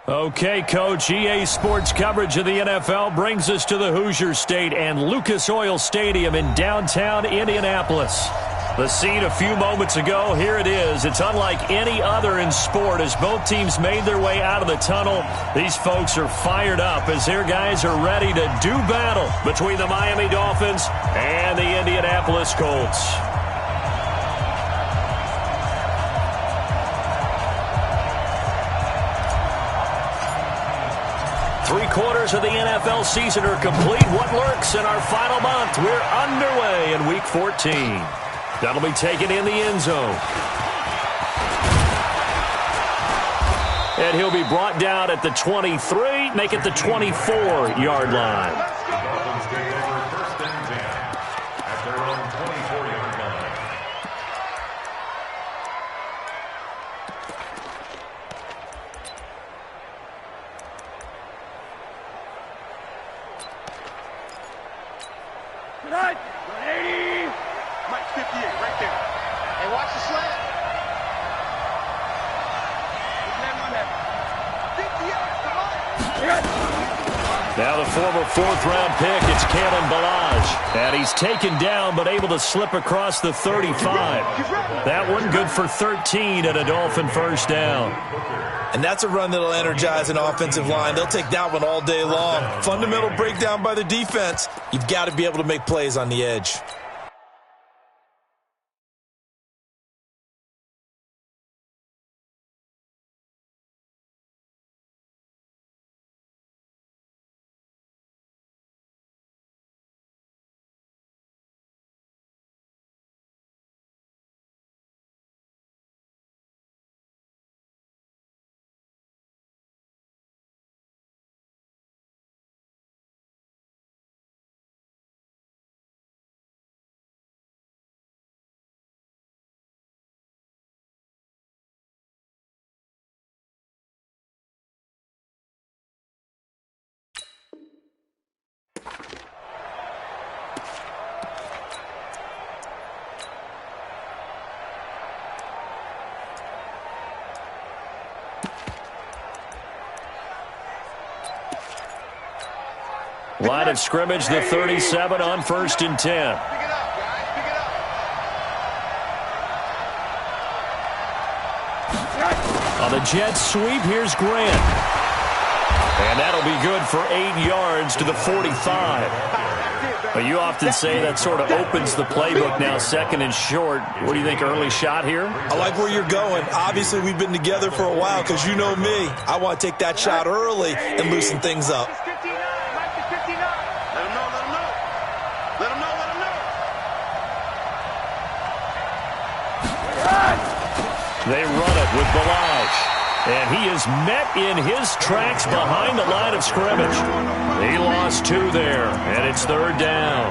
Okay, Coach, EA Sports coverage of the NFL brings us to the Hoosier State and Lucas Oil Stadium in downtown Indianapolis. The scene a few moments ago, here it is. It's unlike any other in sport as both teams made their way out of the tunnel. These folks are fired up as their guys are ready to do battle between the Miami Dolphins and the Indianapolis Colts. Three-quarters of the NFL season are complete. What lurks in our final month? We're underway in Week 14. That'll be taken in the end zone. And he'll be brought down at the 23, make it the 24-yard line. Dolphins take over first and 10 at their own 24-yard line. Right. 80. Mike 58 right there. Hey, watch the slant. Now the former fourth-round pick, it's Kalen Ballage. And he's taken down but able to slip across the 35. That one good for 13 at a Dolphin first down. And that's a run that'll energize an offensive line. They'll take that one all day long. Fundamental breakdown by the defense. You've got to be able to make plays on the edge. Line of scrimmage, the 37 on 1st and 10. Pick it up, guys. Pick it up. On the jet sweep, here's Grant. And that'll be good for 8 yards to the 45. But you often say that sort of opens the playbook now, 2nd and short. What do you think, early shot here? I like where you're going. Obviously, we've been together for a while because you know me. I want to take that shot early and loosen things up. They run it with Ballage. And he is met in his tracks behind the line of scrimmage. He lost 2 there, and it's 3rd down.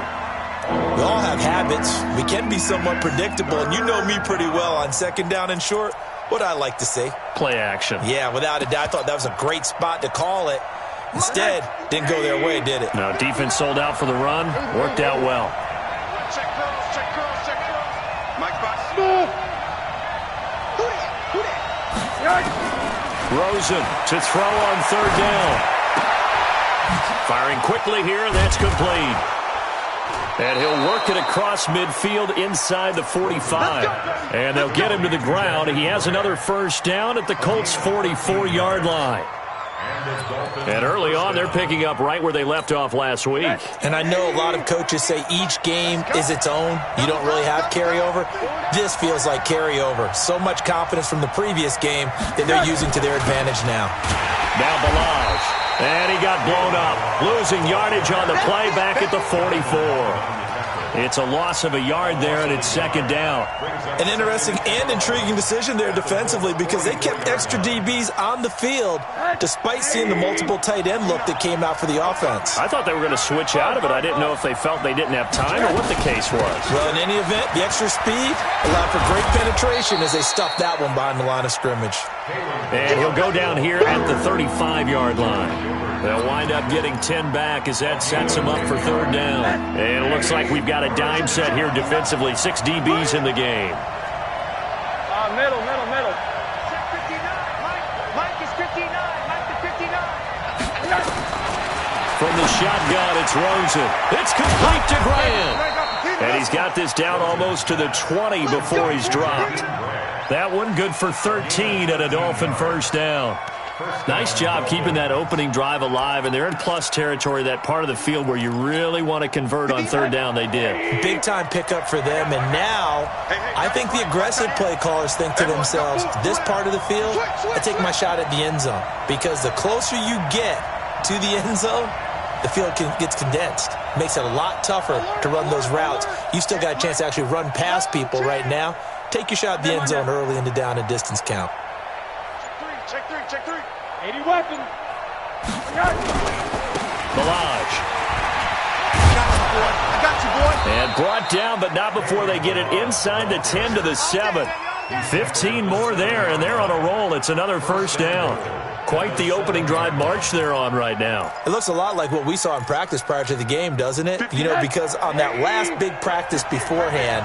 We all have habits. We can be somewhat predictable, and you know me pretty well on 2nd down and short. What I like to say? Play action. Yeah, without a doubt. I thought that was a great spot to call it. Instead, didn't go their way, did it? No, defense sold out for the run. Worked out well. Check curls, check curls, check curls. Mike Fox. Rosen to throw on 3rd down. Firing quickly here, and that's complete. And he'll work it across midfield inside the 45. And they'll get him to the ground. He has another first down at the Colts' 44-yard line. And early on, they're picking up right where they left off last week. And I know a lot of coaches say each game is its own. You don't really have carryover. This feels like carryover. So much confidence from the previous game that they're using to their advantage now. Now Ballage. And he got blown up. Losing yardage on the play back at the 44. It's a loss of a yard there, and it's 2nd down. An interesting and intriguing decision there defensively because they kept extra DBs on the field despite seeing the multiple tight end look that came out for the offense. I thought they were going to switch out of it. I didn't know if they felt they didn't have time or what the case was. Well, in any event, the extra speed allowed for great penetration as they stuffed that one behind the line of scrimmage. And he'll go down here at the 35-yard line. They'll wind up getting 10 back as that sets them up for 3rd down. And it looks like we've got a dime set here defensively. 6 DBs in the game. Middle. Check 59. Mike is 59. Mike to 59. From the shotgun, it's Rosen. It's complete to Grant. And he's got this down almost to the 20 before he's dropped. That one good for 13 and a Dolphin first down. Nice job keeping that opening drive alive, and they're in plus territory, that part of the field where you really want to convert on third down. They did. Big-time pickup for them, and now I think the aggressive play callers think to themselves, this part of the field, I take my shot at the end zone, because the closer you get to the end zone, the field gets condensed. Makes it a lot tougher to run those routes. You still got a chance to actually run past people right now. Take your shot at the end zone early in the down and distance count. Check three. 80 weapon. Balaj. I got you, boy. And brought down, but not before they get it inside the 10 to the 7. 15 more there, and they're on a roll. It's another first down. Quite the opening drive march they're on right now. It looks a lot like what we saw in practice prior to the game, doesn't it? You know, because on that last big practice beforehand,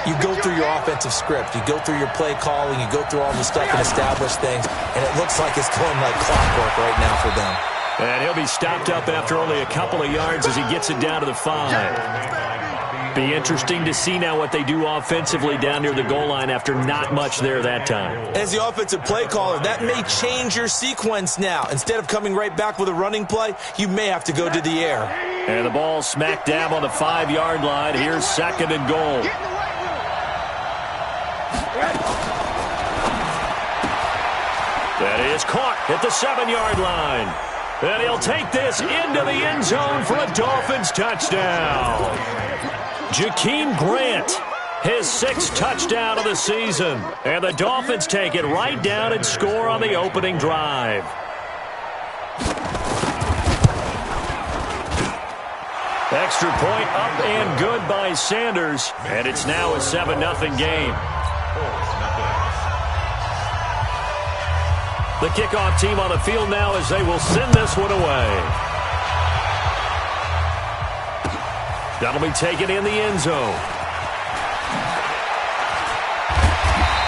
you go through your offensive script. You go through your play calling. You go through all the stuff and establish things. And it looks like it's going like clockwork right now for them. And he'll be stopped up after only a couple of yards as he gets it down to the 5. Be interesting to see now what they do offensively down near the goal line after not much there that time. As the offensive play caller, that may change your sequence now. Instead of coming right back with a running play, you may have to go to the air. And the ball smack dab on the 5-yard line. Here's second and goal. That is caught at the 7-yard line. And he'll take this into the end zone for a Dolphins touchdown. Jakeem Grant, his 6th touchdown of the season. And the Dolphins take it right down and score on the opening drive. Extra point up and good by Sanders. And it's now a 7-0 game. The kickoff team on the field now as they will send this one away. That'll be taken in the end zone.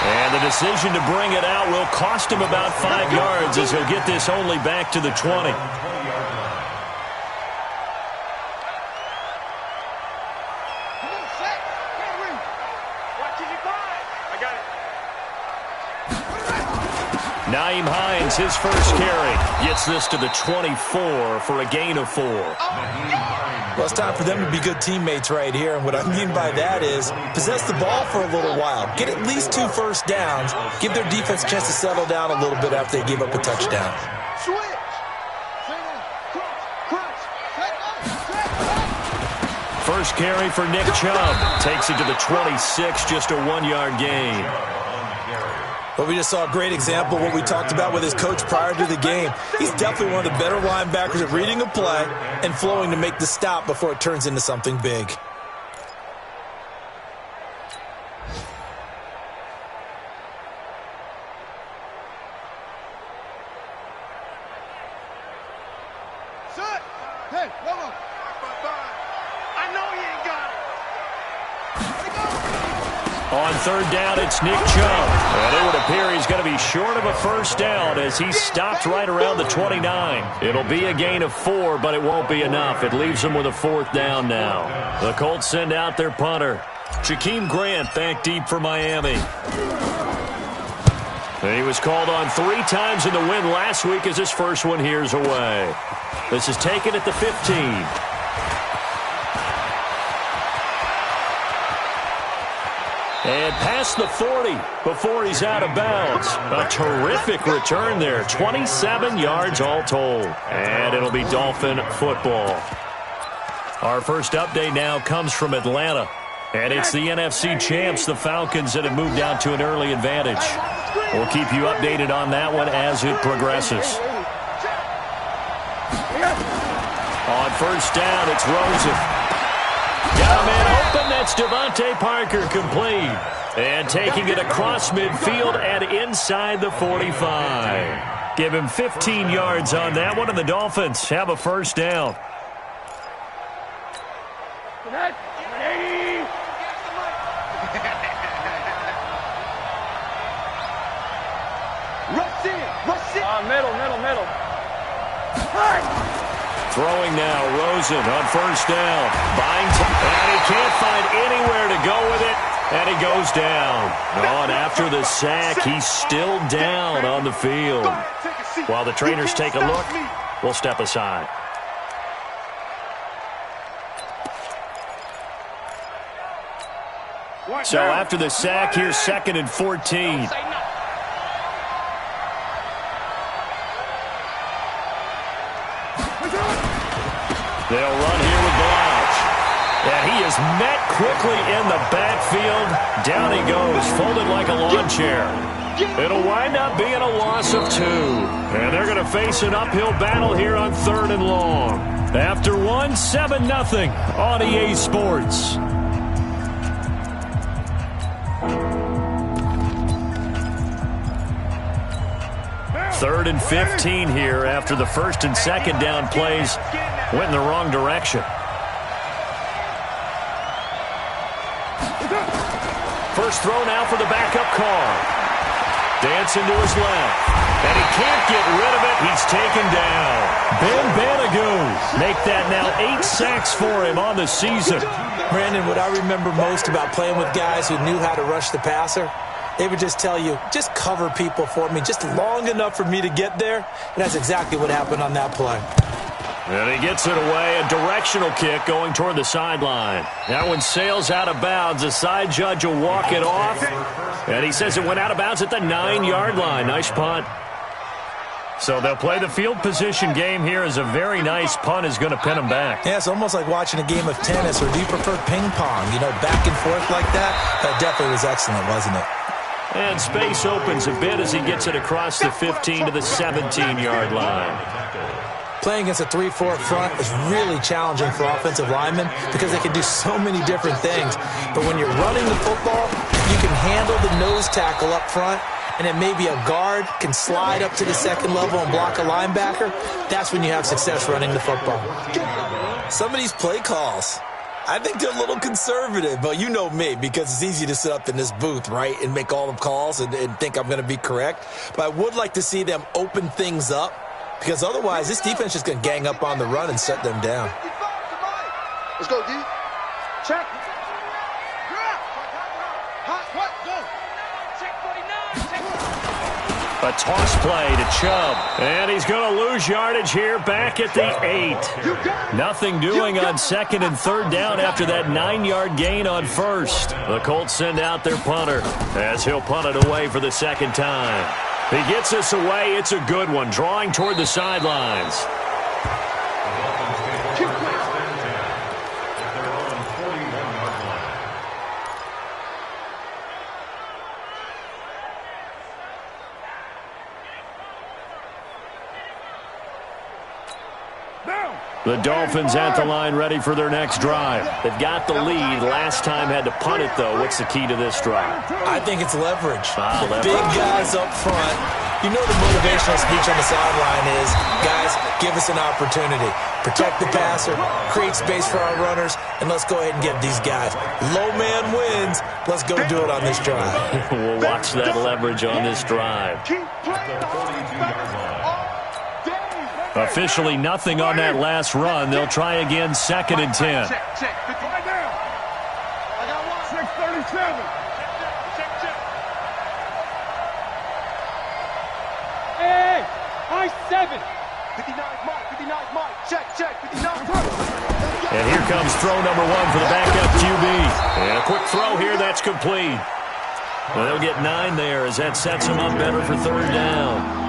And the decision to bring it out will cost him about 5 yards as he'll get this only back to the 20. Naeem Hines, his first carry, gets this to the 24 for a gain of 4. Well, it's time for them to be good teammates right here, and what I mean by that is possess the ball for a little while. Get at least 2 first downs. Give their defense a chance to settle down a little bit after they give up a touchdown. First carry for Nick Chubb. Takes it to the 26, just a 1-yard gain. But we just saw a great example of what we talked about with his coach prior to the game. He's definitely one of the better linebackers at reading a play and flowing to make the stop before it turns into something big. Hey, Lobo. I know he ain't got it. On third down, it's Nick Chubb. And it would appear he's going to be short of a first down as he stopped right around the 29. It'll be a gain of 4, but it won't be enough. It leaves them with a 4th down now. The Colts send out their punter. Jakeem Grant back deep for Miami. And he was called on 3 times in the win last week as his first one here's away. This is taken at the 15. And past the 40 before he's out of bounds. A terrific return there. 27 yards all told. And it'll be Dolphin football. Our first update now comes from Atlanta. And it's the NFC champs, the Falcons, that have moved down to an early advantage. We'll keep you updated on that one as it progresses. On first down, it's Rosen. Got a man open. That's Devontae Parker complete. And taking it across midfield and inside the 45. Give him 15 yards on that one, and the Dolphins have a first down. Middle. Throwing now, Rosen on first down. Buying time, and he can't find anywhere to go with it, and he goes down. And after the sack, he's still down on the field. While the trainers take a look, we'll step aside. So after the sack, here's 2nd and 14. They'll run here with Blanche. And he is met quickly in the backfield. Down he goes, folded like a lawn chair. It'll wind up being a loss of 2. And they're going to face an uphill battle here on 3rd and long. After 1, 7-0 on EA Sports. Third and 15 here after the 1st and 2nd down plays went in the wrong direction. First throw now for the backup Carr. Dancing to his left. And he can't get rid of it. He's taken down. Ben Banagoo make that now 8 sacks for him on the season. Brandon, what I remember most about playing with guys who knew how to rush the passer, they would just tell you, just cover people for me, just long enough for me to get there. And that's exactly what happened on that play. And he gets it away, a directional kick going toward the sideline. That one sails out of bounds. The side judge will walk it off. And he says it went out of bounds at the 9-yard line. Nice punt. So they'll play the field position game here as a very nice punt is going to pin them back. Yeah, it's almost like watching a game of tennis, or do you prefer ping pong? You know, back and forth like that? That definitely was excellent, wasn't it? And space opens a bit as he gets it across the 15 to the 17-yard line. Playing against a 3-4 front is really challenging for offensive linemen because they can do so many different things. But when you're running the football, you can handle the nose tackle up front, and then maybe a guard can slide up to the 2nd level and block a linebacker. That's when you have success running the football. Some of these play calls, I think they're a little conservative, but you know me, because it's easy to sit up in this booth, right, and make all the calls and think I'm going to be correct. But I would like to see them open things up, because otherwise this defense is going to gang up on the run and shut them down. Let's go, D. Check. A toss play to Chubb. And he's going to lose yardage here back at the 8. Nothing doing on 2nd and 3rd down after that 9-yard gain on 1st. The Colts send out their punter as he'll punt it away for the 2nd time. He gets this away. It's a good one, drawing toward the sidelines. The Dolphins at the line ready for their next drive. They've got the lead. Last time had to punt it, though. What's the key to this drive? I think it's leverage. Leverage. Big guys up front. You know the motivational speech on the sideline is, guys, give us an opportunity. Protect the passer, create space for our runners, and let's go ahead and get these guys. Low man wins. Let's go do it on this drive. We'll watch that leverage on this drive. Officially nothing on that last run. They'll try again, 2nd and 10. Check. 50. I got 637. Hey, I-7. 59 Mike. Check. 59. And here comes throw number 1 for the backup QB. And a quick throw here, that's complete. Well, they'll get 9 there as that sets them up better for 3rd down.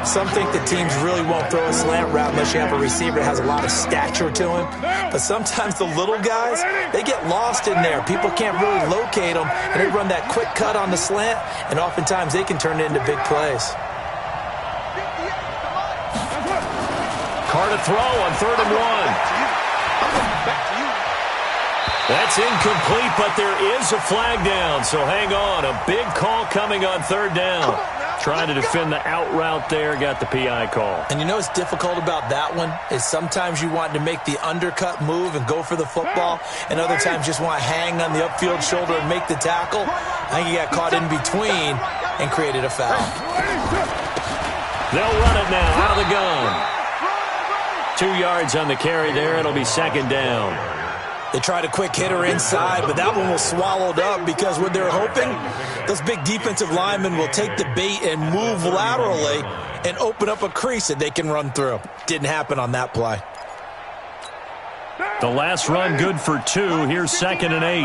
Some think that teams really won't throw a slant route unless you have a receiver that has a lot of stature to him. But sometimes the little guys, they get lost in there. People can't really locate them, and they run that quick cut on the slant, and oftentimes they can turn it into big plays. Carr to throw on 3rd and 1. That's incomplete, but there is a flag down, so hang on. A big call coming on 3rd down. Trying to defend the out route there, got the PI call. And you know what's difficult about that one is sometimes you want to make the undercut move and go for the football, and other times just want to hang on the upfield shoulder and make the tackle. I think he got caught in between and created a foul. They'll run it now out of the gun. 2 yards on the carry there. It'll be second down. They tried a quick hitter inside, but that one was swallowed up because what they're hoping, those big defensive linemen will take the bait and move laterally and open up a crease that they can run through. Didn't happen on that play. The last run good for 2. Here's second and 8.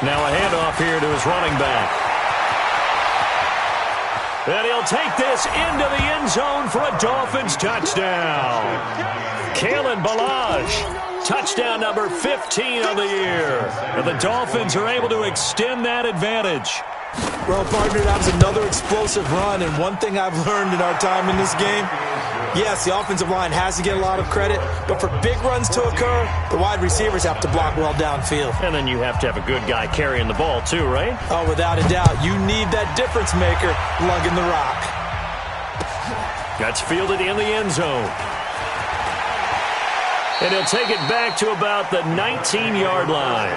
Now a handoff here to his running back. And he'll take this into the end zone for a Dolphins touchdown. Kalen Ballage, touchdown number 15 of the year. And the Dolphins are able to extend that advantage. Well, partner, that was another explosive run, and one thing I've learned in our time in this game, yes, the offensive line has to get a lot of credit, but for big runs to occur, the wide receivers have to block well downfield. And then you have to have a good guy carrying the ball too, right? Oh, without a doubt. You need that difference maker lugging the rock. That's fielded in the end zone. And he'll take it back to about the 19-yard line.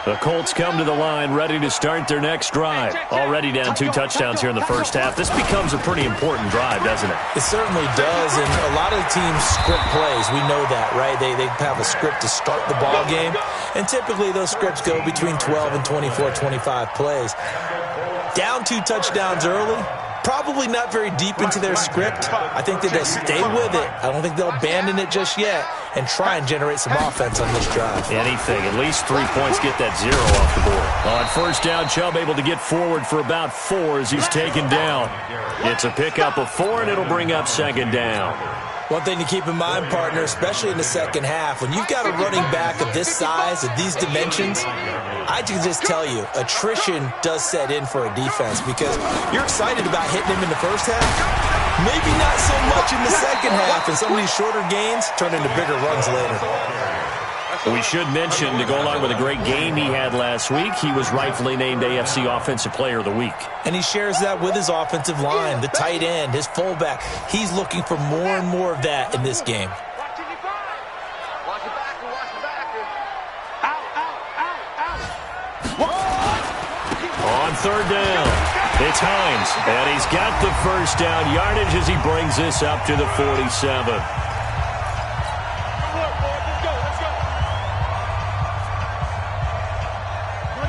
The Colts come to the line ready to start their next drive. Already down 2 touchdowns here in the first half. This becomes a pretty important drive, doesn't it? It certainly does, and a lot of the teams script plays. We know that, right? They have a script to start the ball game, and typically those scripts go between 12 and 24, 25 plays. Down 2 touchdowns early, probably not very deep into their script. I think that they'll stay with it. I don't think they'll abandon it just yet and try and generate some offense on this drive. Anything. At least 3 points, get that 0 off the board. On first down, Chubb able to get forward for about 4 as he's taken down. It's a pickup of 4, and it'll bring up second down. One thing to keep in mind, partner, especially in the second half, when you've got a running back of this size, of these dimensions, I can just tell you, attrition does set in for a defense because you're excited about hitting him in the first half. Maybe not so much in the second half, and some of these shorter gains turn into bigger runs later. We should mention, to go along with a great game he had last week, he was rightfully named AFC Offensive Player of the Week. And he shares that with his offensive line, the tight end, his fullback. He's looking for more and more of that in this game. On third down, it's Hines, and he's got the first down yardage as he brings this up to the 47.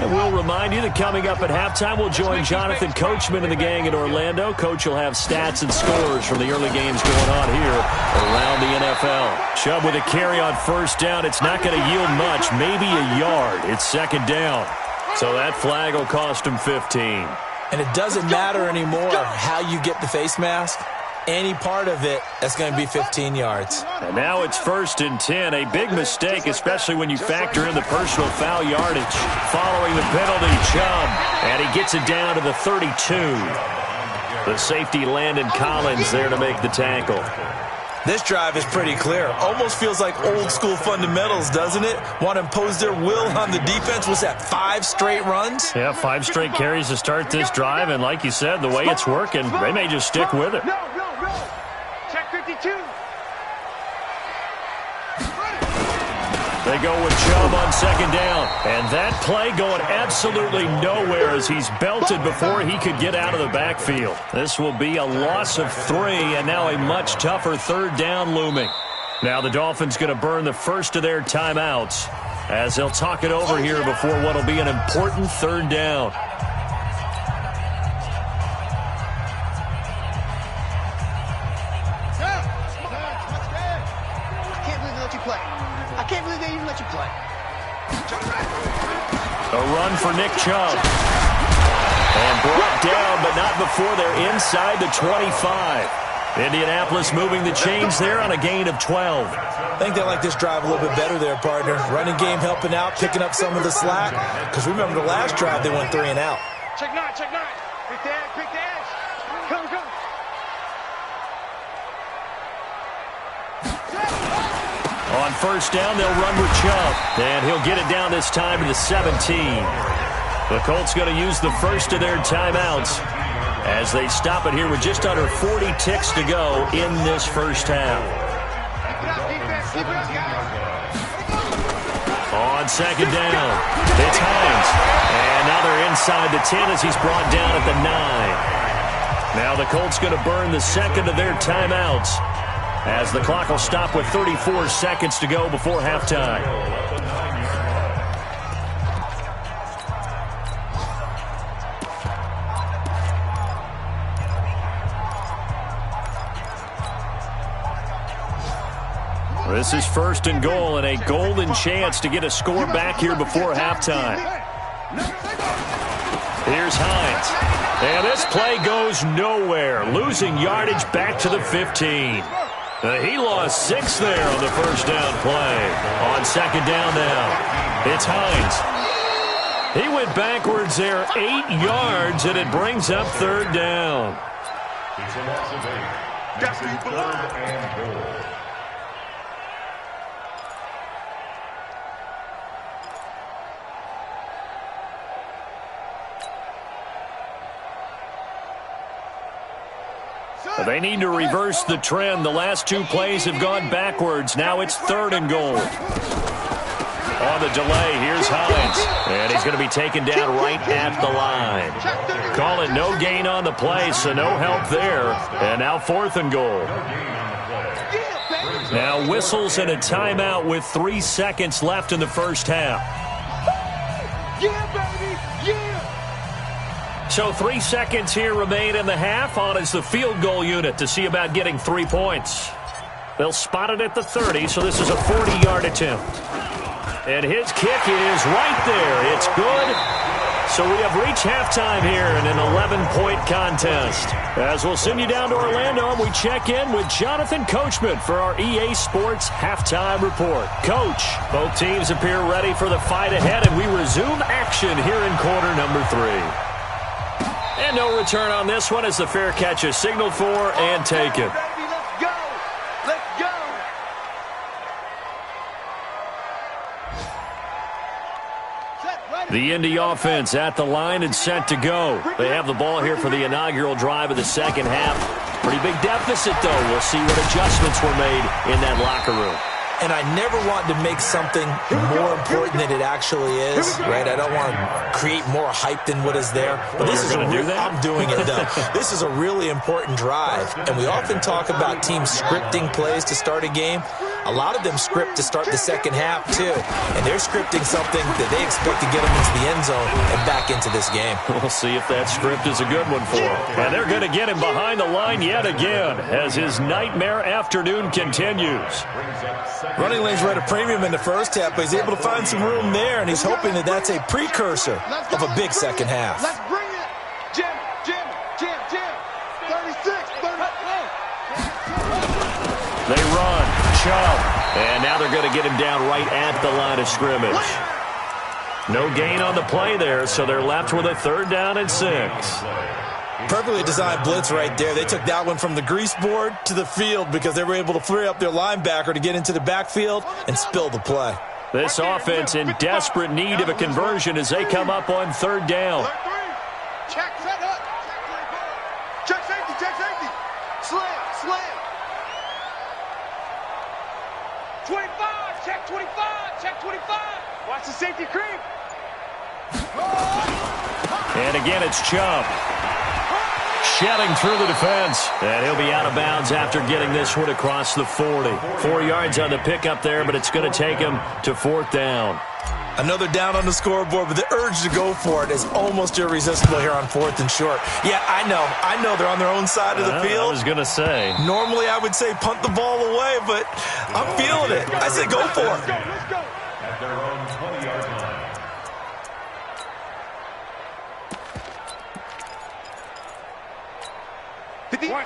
And we'll remind you that coming up at halftime, we'll join Jonathan Coachman and the gang in Orlando. Coach will have stats and scores from the early games going on here around the NFL. Chubb with a carry on first down. It's not going to yield much, maybe a yard. It's second down. So that flag will cost him 15. And it doesn't matter anymore how you get the face mask. Any part of it, that's going to be 15 yards. And now it's 1st and 10. A big mistake, especially when you factor in the personal foul yardage. Following the penalty, Chubb, and he gets it down to the 32. The safety, Landon Collins, there to make the tackle. This drive is pretty clear. Almost feels like old school fundamentals, doesn't it? Want to impose their will on the defense. Was that 5 straight runs? Yeah, 5 straight carries to start this drive. And like you said, the way it's working, they may just stick with it. Check 52. They go with Chubb on second down. And that play going absolutely nowhere as he's belted before he could get out of the backfield. This will be a loss of 3, and now a much tougher third down looming. Now the Dolphins going to burn the first of their timeouts as they'll talk it over here before what will be an important third down. A run for Nick Chubb. And brought down, but not before they're inside the 25. Indianapolis moving the chains there on a gain of 12. I think they like this drive a little bit better there, partner. Running game helping out, picking up some of the slack. Because remember the last drive, they went 3 and out. Check 9, check 9. Pick the edge, Come. On first down, they'll run with Chubb. And he'll get it down this time to the 17. The Colts going to use the first of their timeouts as they stop it here with just under 40 ticks to go in this first half. On second down, it's Hines. And now they're inside the 10 as he's brought down at the 9. Now the Colts going to burn the second of their timeouts as the clock will stop with 34 seconds to go before halftime. This is first and goal and a golden chance to get a score back here before halftime. Here's Hines. And this play goes nowhere. Losing yardage back to the 15. He lost 6 there on the first down play. On second down now, it's Hines. He went backwards there 8 yards, and it brings up third down. It's a loss of 8. Next is third and goal. They need to reverse the trend. The last 2 plays have gone backwards. Now it's third and goal. On the delay, here's Hines. And he's going to be taken down right at the line. Call it no gain on the play, so no help there. And now fourth and goal. Now whistles and a timeout with 3 seconds left in the first half. Yeah, baby, yeah. So 3 seconds here remain in the half. On is the field goal unit to see about getting 3 points. They'll spot it at the 30, so this is a 40-yard attempt. And his kick is right there. It's good. So we have reached halftime here in an 11-point contest. As we'll send you down to Orlando, and we check in with Jonathan Coachman for our EA Sports Halftime Report. Coach, both teams appear ready for the fight ahead, and we resume action here in quarter number 3. And no return on this one as the fair catch is signaled for and taken. Baby, let's go. Let's go. The Indy offense at the line and set to go. They have the ball here for the inaugural drive of the second half. Pretty big deficit, though. We'll see what adjustments were made in that locker room. And I never want to make something more important than it actually is, right? I don't want to create more hype than what is there. But this is do that? I'm doing it, though. This is a really important drive. And we often talk about teams scripting plays to start a game. A lot of them script to start the second half, too. And they're scripting something that they expect to get them into the end zone and back into this game. We'll see if that script is a good one for him. And they're going to get him behind the line yet again as his nightmare afternoon continues. Running lanes were at a premium in the first half, but he's able to find some room there, and he's hoping that that's a precursor of a big second half. Let's bring it. Jam, jam, jam, jam. 36, 30. They run, Chubb, and now they're going to get him down right at the line of scrimmage. No gain on the play there, so they're left with a third down and 6. Perfectly designed blitz right there. They took that one from the grease board to the field because they were able to free up their linebacker to get into the backfield and spill the play. This offense in desperate need of a conversion as they come up on third down. Check, set up. Check safety, check safety. Slam, slam. 25, check 25, check 25. Watch the safety creep. And again, it's Chubb. Shedding through the defense. And he'll be out of bounds after getting this one across the 40. 4 yards on the pickup there, but it's going to take him to fourth down. Another down on the scoreboard, but the urge to go for it is almost irresistible here on fourth and short. Yeah, I know they're on their own side of the field. I was going to say. Normally I would say punt the ball away, but I'm feeling it. I say go for it. Let's go. At their own 20-yard line.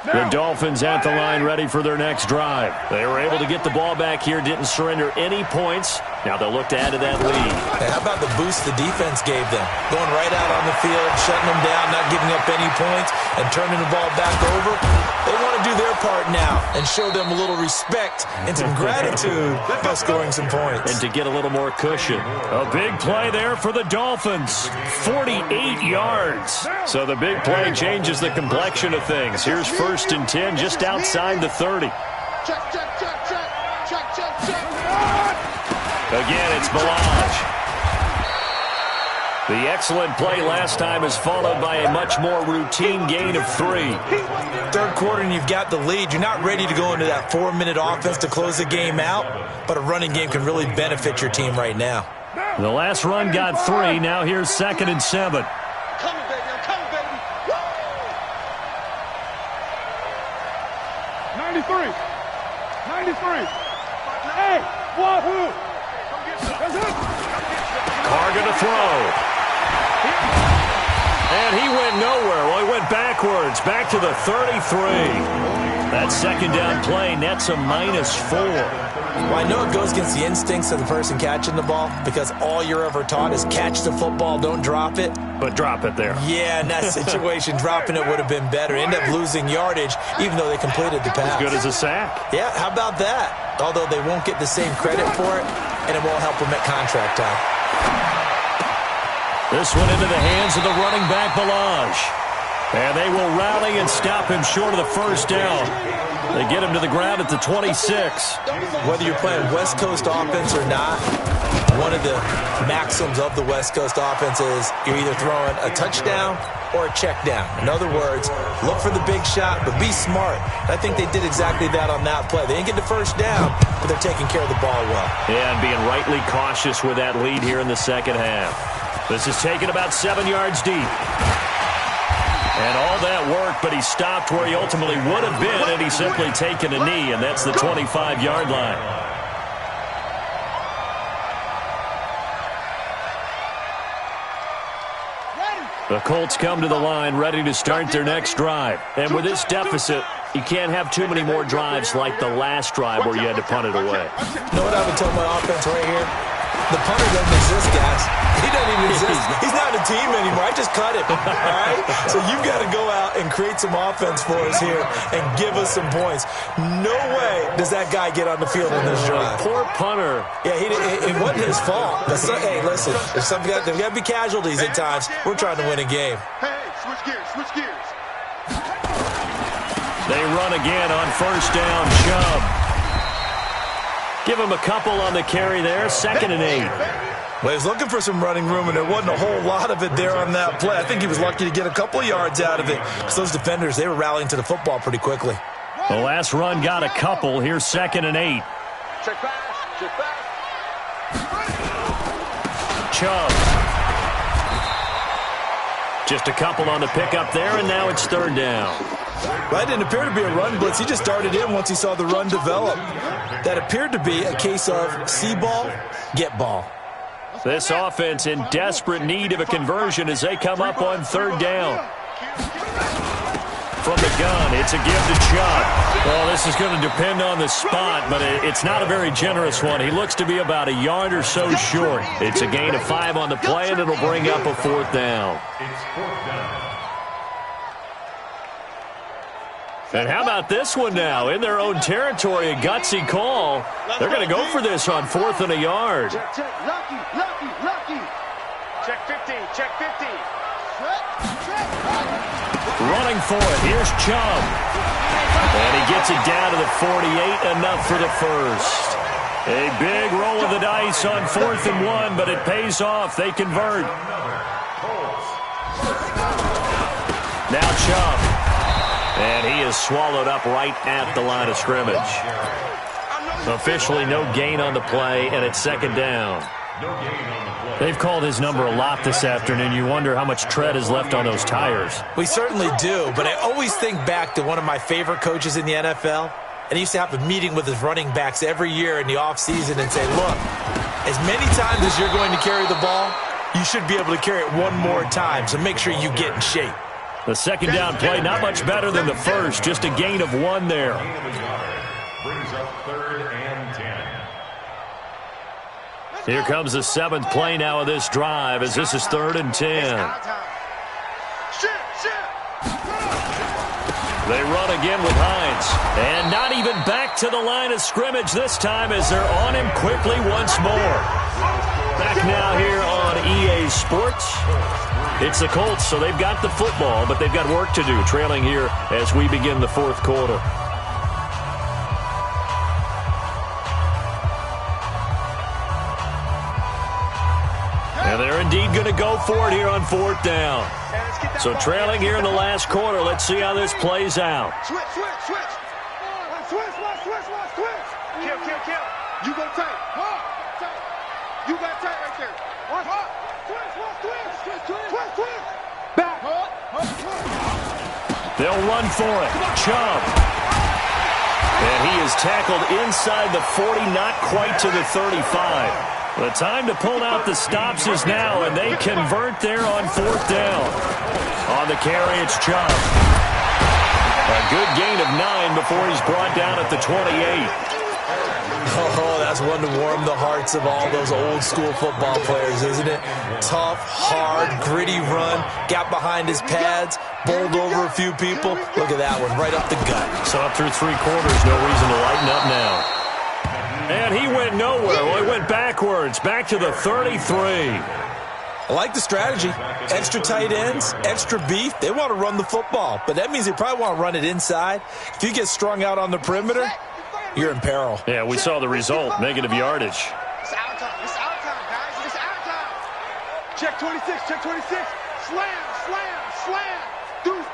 The Dolphins at the line ready for their next drive. They were able to get the ball back here, didn't surrender any points. Now they'll look to add to that lead. Hey, how about the boost the defense gave them? Going right out on the field, shutting them down, not giving up any points, and turning the ball back over. They want to do their part now and show them a little respect and some gratitude by scoring some points. And to get a little more cushion. A big play there for the Dolphins. 48 yards. So the big play changes the complexion of things. Here's first and 10 just outside the 30. Check, check, check, check. Again, it's Balaj. The excellent play last time is followed by a much more routine gain of 3. Third quarter and you've got the lead. You're not ready to go into that 4-minute offense to close the game out, but a running game can really benefit your team right now. The last run got 3. Now here's 2nd and 7. Coming, baby. I'm coming, baby. Woo! 93. Hey, wahoo! Carr going to throw. And he went nowhere. Well, he went backwards, back to the 33. That second down play nets a -4. Well, I know it goes against the instincts of the person catching the ball because all you're ever taught is catch the football, don't drop it. But drop it there. Yeah, in that situation, dropping it would have been better. End up losing yardage, even though they completed the pass. As good as a sack. Yeah, how about that? Although they won't get the same credit for it, and it won't help them at contract time. This one into the hands of the running back, Balaj. And they will rally and stop him short of the first down. They get him to the ground at the 26. Whether you're playing West Coast offense or not, one of the maxims of the West Coast offense is you're either throwing a touchdown or a check down. In other words, look for the big shot, but be smart. I think they did exactly that on that play. They didn't get the first down, but they're taking care of the ball well. Yeah, and being rightly cautious with that lead here in the second half. This is taken about 7 yards deep. And all that work, but he stopped where he ultimately would have been, and he's simply taken a knee, and that's the 25-yard line. The Colts come to the line ready to start their next drive. And with this deficit, you can't have too many more drives like the last drive where you had to punt it away. You know what I would tell my offense right here? The punter doesn't exist, guys. He doesn't even exist. He's not a team anymore. I just cut him, all right? So you've got to go out and create some offense for us here and give us some points. No way does that guy get on the field in this drive. Poor punter. Yeah, it wasn't his fault. But hey, listen, there's got to be casualties at times. We're trying to win a game. Hey, switch gears. They run again on first down, Chubb. Give him a couple on the carry there, 2nd and 8. Well, he was looking for some running room, and there wasn't a whole lot of it there on that play. I think he was lucky to get a couple of yards out of it because those defenders, they were rallying to the football pretty quickly. The last run got a couple. Here's 2nd and 8. Check back. Chubb. Just a couple on the pickup there, and now it's 3rd down. Well, that didn't appear to be a run blitz. He just started in once he saw the run develop. That appeared to be a case of see ball, get ball. This offense in desperate need of a conversion as they come up on 3rd down. From the gun, it's a give to Chubb. Well, this is going to depend on the spot, but it's not a very generous one. He looks to be about a yard or so short. It's a gain of 5 on the play, and it'll bring up a 4th down. It's 4th down. And how about this one now? In their own territory, a gutsy call. They're going to go for this on 4th and a yard. Check. Lucky. Check 50. Running for it. Here's Chubb. And he gets it down to the 48, enough for the first. A big roll of the dice on 4th and 1, but it pays off. They convert. Now Chubb. And he is swallowed up right at the line of scrimmage. Officially no gain on the play, and it's 2nd down. They've called his number a lot this afternoon. You wonder how much tread is left on those tires. We certainly do, but I always think back to one of my favorite coaches in the NFL. And he used to have a meeting with his running backs every year in the offseason and say, look, as many times as you're going to carry the ball, you should be able to carry it one more time, so make sure you get in shape. The 2nd down play, not much better than the first, just a gain of 1 there. Brings up 3rd and 10. Here comes the 7th play now of this drive as this is 3rd and 10. They run again with Hines. And not even back to the line of scrimmage this time as they're on him quickly once more. Back now here on EA Sports. It's the Colts, so they've got the football, but they've got work to do, trailing here as we begin the 4th quarter. They're indeed going to go for it here on 4th down. So trailing here in the last quarter. Let's see how this plays out. Switch. Kill. You go tight. You got tight right there. Twist. Back. They'll run for it. Chubb. And he is tackled inside the 40, not quite to the 35. The time to pull out the stops is now, and they convert there on 4th down. On the carry, it's Chubb. A good gain of 9 before he's brought down at the 28. Oh, that's one to warm the hearts of all those old-school football players, isn't it? Tough, hard, gritty run, got behind his pads, bowled over a few people. Look at that one, right up the gut. So up through 3 quarters, no reason to lighten up now. And he went nowhere. Well, he went backwards, back to the 33. I like the strategy. Extra tight ends, extra beef. They want to run the football, but that means they probably want to run it inside. If you get strung out on the perimeter, you're in peril. Yeah, we saw the result, negative yardage. It's out of time, guys. It's out of time. Check 26. Slam. Deuce.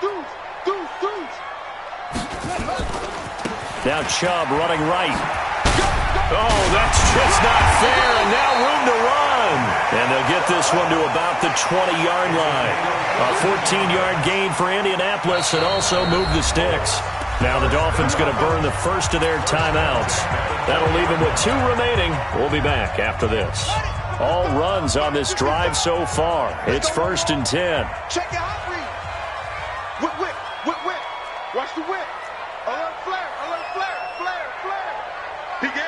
Now Chubb running right. Oh, that's just not fair, and now room to run. And they'll get this one to about the 20-yard line. A 14-yard gain for Indianapolis and also move the sticks. Now the Dolphins going to burn the first of their timeouts. That'll leave them with 2 remaining. We'll be back after this. All runs on this drive so far. It's 1st and 10. Check the hot read. Whip. Watch the whip. Alert flare. Peek in.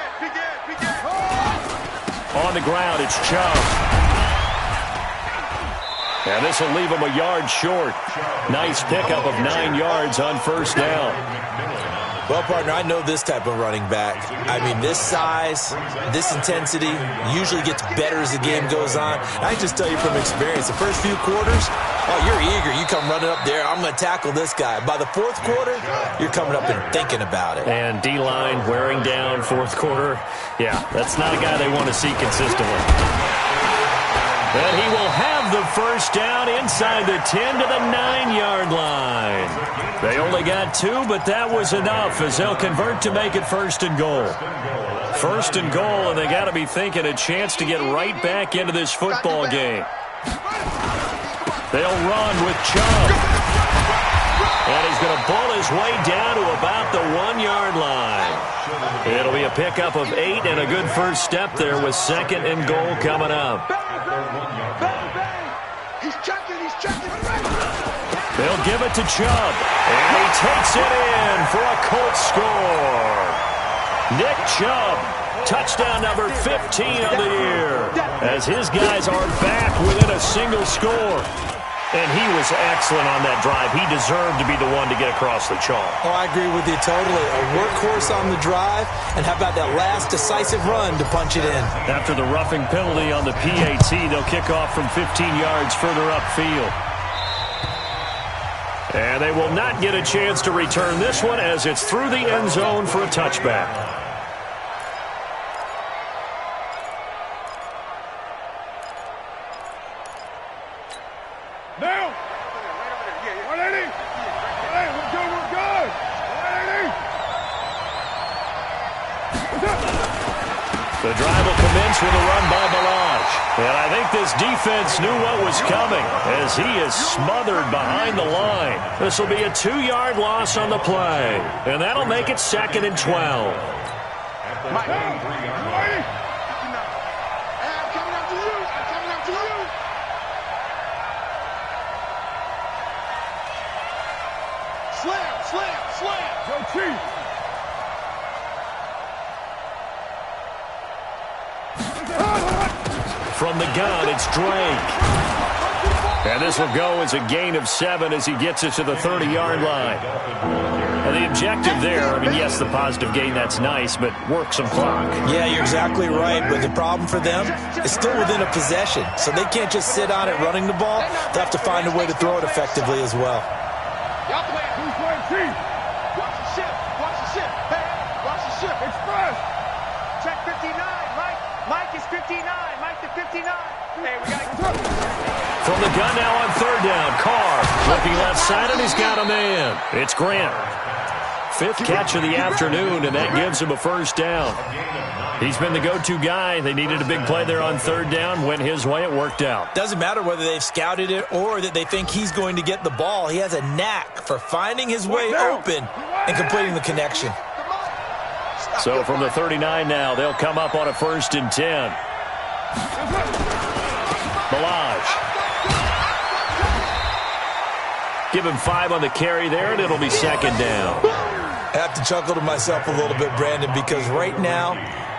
On the ground, it's Chubb. And this will leave him a yard short. Nice pickup of 9 yards on 1st down. Well, partner, I know this type of running back. I mean, this size, this intensity usually gets better as the game goes on. I just tell you from experience, the first few quarters, oh, you're eager. You come running up there, I'm going to tackle this guy. By the 4th quarter, you're coming up and thinking about it. And D-line wearing down 4th quarter. Yeah, that's not a guy they want to see consistently. And he will have the 1st down inside the 10 to the 9-yard line. They only got 2, but that was enough as they'll convert to make it 1st and goal. 1st and goal, and they got to be thinking a chance to get right back into this football game. They'll run with Chubb. And he's going to pull his way down to about the 1-yard line. It'll be a pickup of 8 and a good first step there with 2nd and goal coming up. He's checking. They'll give it to Chubb. And he takes it in for a Colts score. Nick Chubb, touchdown number 15 of the year. As his guys are back within a single score. And he was excellent on that drive. He deserved to be the one to get across the chalk. Oh, I agree with you totally. A workhorse on the drive, and how about that last decisive run to punch it in? After the roughing penalty on the PAT, they'll kick off from 15 yards further upfield. And they will not get a chance to return this one as it's through the end zone for a touchback. Now! 180! Hey, we're good! 180! The drive will commence with a run by Balaj. And I think this defense knew what was coming as he is smothered behind the line. This will be a 2-yard loss on the play. And that'll make it 2nd and 12. Slam! Go Chief! From the gun, it's Drake. And this will go as a gain of 7 as he gets it to the 30-yard line. And the objective there, I mean, yes, the positive gain, that's nice, but work some clock. Yeah, you're exactly right, but the problem for them is still within a possession, so they can't just sit on it running the ball. They have to find a way to throw it effectively as well. Y'all playing. Who's playing Chief? Watch the ship. Hey, watch the ship. Express. Check 59, Mike. Mike is 59. Mike the From the gun now on third down. Carr looking left side, and he's got a man. It's Grant. 5th catch of the afternoon, and that gives him a first down. He's been the go-to guy. They needed a big play there on third down. Went his way. It worked out. Doesn't matter whether they've scouted it or that they think he's going to get the ball. He has a knack for finding his way open and completing the connection. So from the 39 now, they'll come up on a 1st and 10. Balaj. Give him 5 on the carry there, and it'll be 2nd down. I have to chuckle to myself a little bit, Brandon, because right now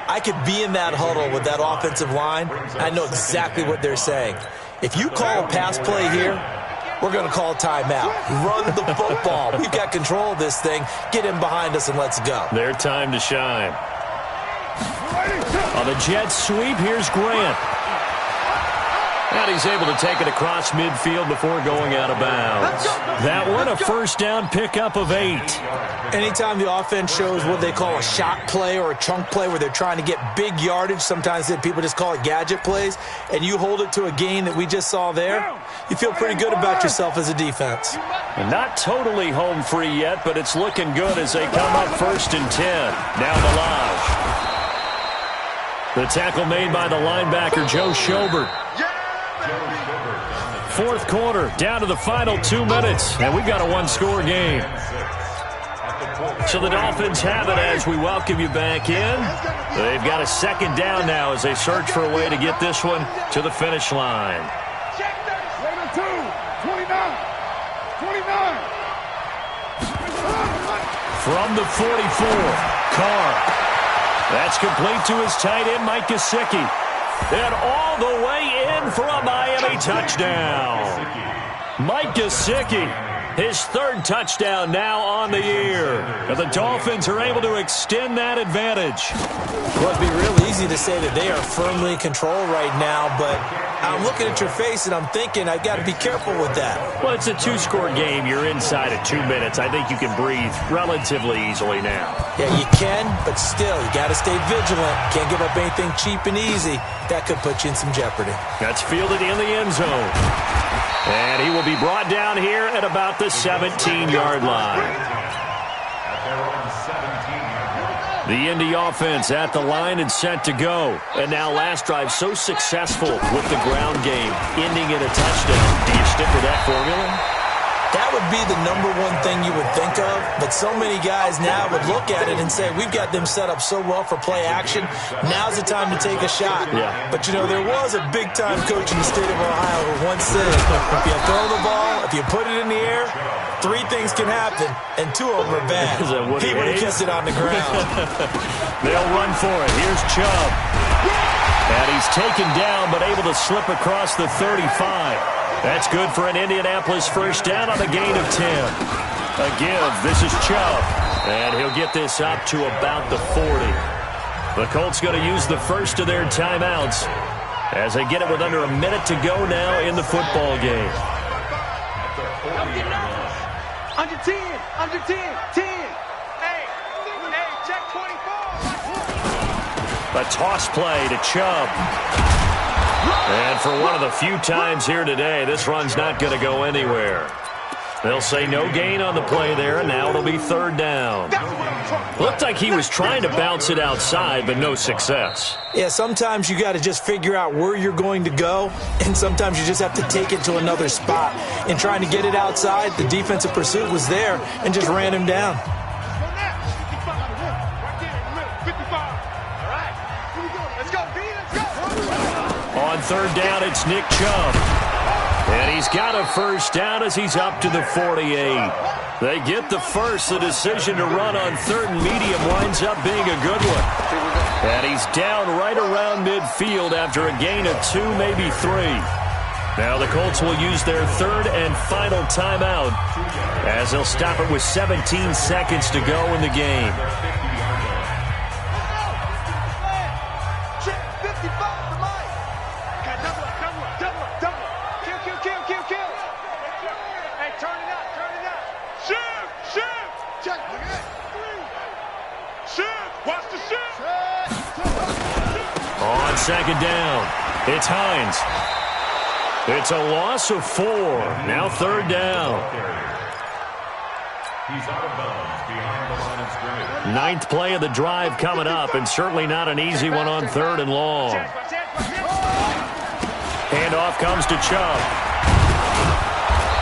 I could be in that huddle with that offensive line. I know exactly what they're saying. If you call a pass play here, we're going to call a timeout. Run the football. We've got control of this thing. Get in behind us and let's go. Their time to shine. On the jet sweep, here's Grant. And he's able to take it across midfield before going out of bounds. That one, a first down pickup of 8. Anytime the offense shows what they call a shot play or a chunk play where they're trying to get big yardage, sometimes people just call it gadget plays, and you hold it to a gain that we just saw there, you feel pretty good about yourself as a defense. And not totally home free yet, but it's looking good as they come up 1st and 10. Now Balaj. The tackle made by the linebacker, Joe Schobert. 4th quarter, down to the final 2 minutes, and we've got a 1-score game. So the Dolphins have it as we welcome you back in. They've got a 2nd down now as they search for a way to get this one to the finish line. 29. From the 44, Carr. That's complete to his tight end, Mike Gesicki. And all the way in for a Miami touchdown. Mike Gesicki, his 3rd touchdown now on the year. And the Dolphins are able to extend that advantage. Well, it'd be real easy to say that they are firmly in control right now, but I'm looking at your face and I'm thinking I've got to be careful with that. Well, it's a 2-score game. You're inside of 2 minutes. I think you can breathe relatively easily now. Yeah, you can, but still, you got to stay vigilant. Can't give up anything cheap and easy. That could put you in some jeopardy. That's fielded in the end zone. And he will be brought down here at about the 17-yard line. The Indy offense at the line and set to go. And now last drive so successful with the ground game, ending in a touchdown. Do you stick with that formula? That would be the number one thing you would think of, but so many guys now would look at it and say, we've got them set up so well for play action, now's the time to take a shot. Yeah. But, you know, there was a big-time coach in the state of Ohio who once said, if you throw the ball, if you put it in the air, 3 things can happen, and 2 of them are bad. He would have kept it on the ground. They'll run for it. Here's Chubb. And he's taken down, but able to slip across the 35. That's good for an Indianapolis first down on a gain of 10. A give. This is Chubb. And he'll get this up to about the 40. The Colts going to use the first of their timeouts as they get it with under a minute to go now in the football game. Under 10. Under 10. 10. Hey, check 24. A toss play to Chubb. And for one of the few times here today, this run's not going to go anywhere. They'll say no gain on the play there, and now it'll be 3rd down. Looked like he was trying to bounce it outside, but no success. Yeah, sometimes you got to just figure out where you're going to go, and sometimes you just have to take it to another spot. In trying to get it outside, the defensive pursuit was there and just ran him down. On 3rd down, it's Nick Chubb. And he's got a first down as he's up to the 48. They get the first. The decision to run on 3rd and medium winds up being a good one. And he's down right around midfield after a gain of 2, maybe 3. Now the Colts will use their 3rd and final timeout as they'll stop it with 17 seconds to go in the game. On 2nd down, It's Hines. It's a loss of 4. Now 3rd down. He's out of bounds behind the line of scrimmage. 9th play of the drive coming up, and certainly not an easy one on 3rd and long. Handoff comes to Chubb.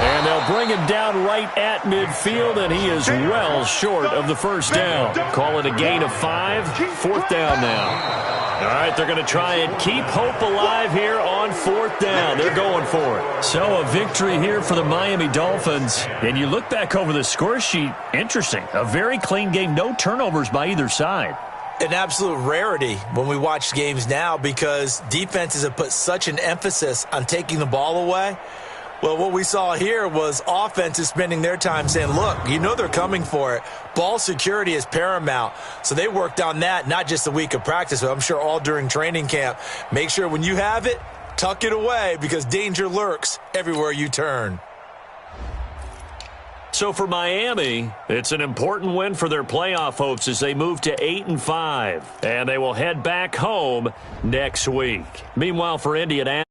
And they'll bring him down right at midfield, and he is well short of the first down. Call it a gain of 5. 4th down now. All right, they're going to try and keep hope alive here on 4th down. They're going for it. So a victory here for the Miami Dolphins. And you look back over the score sheet, interesting. A very clean game, no turnovers by either side. An absolute rarity when we watch games now because defenses have put such an emphasis on taking the ball away. Well, what we saw here was offenses spending their time saying, look, you know they're coming for it. Ball security is paramount. So they worked on that, not just a week of practice, but I'm sure all during training camp. Make sure when you have it, tuck it away because danger lurks everywhere you turn. So for Miami, it's an important win for their playoff hopes as they move to 8-5. And they will head back home next week. Meanwhile, for Indianapolis,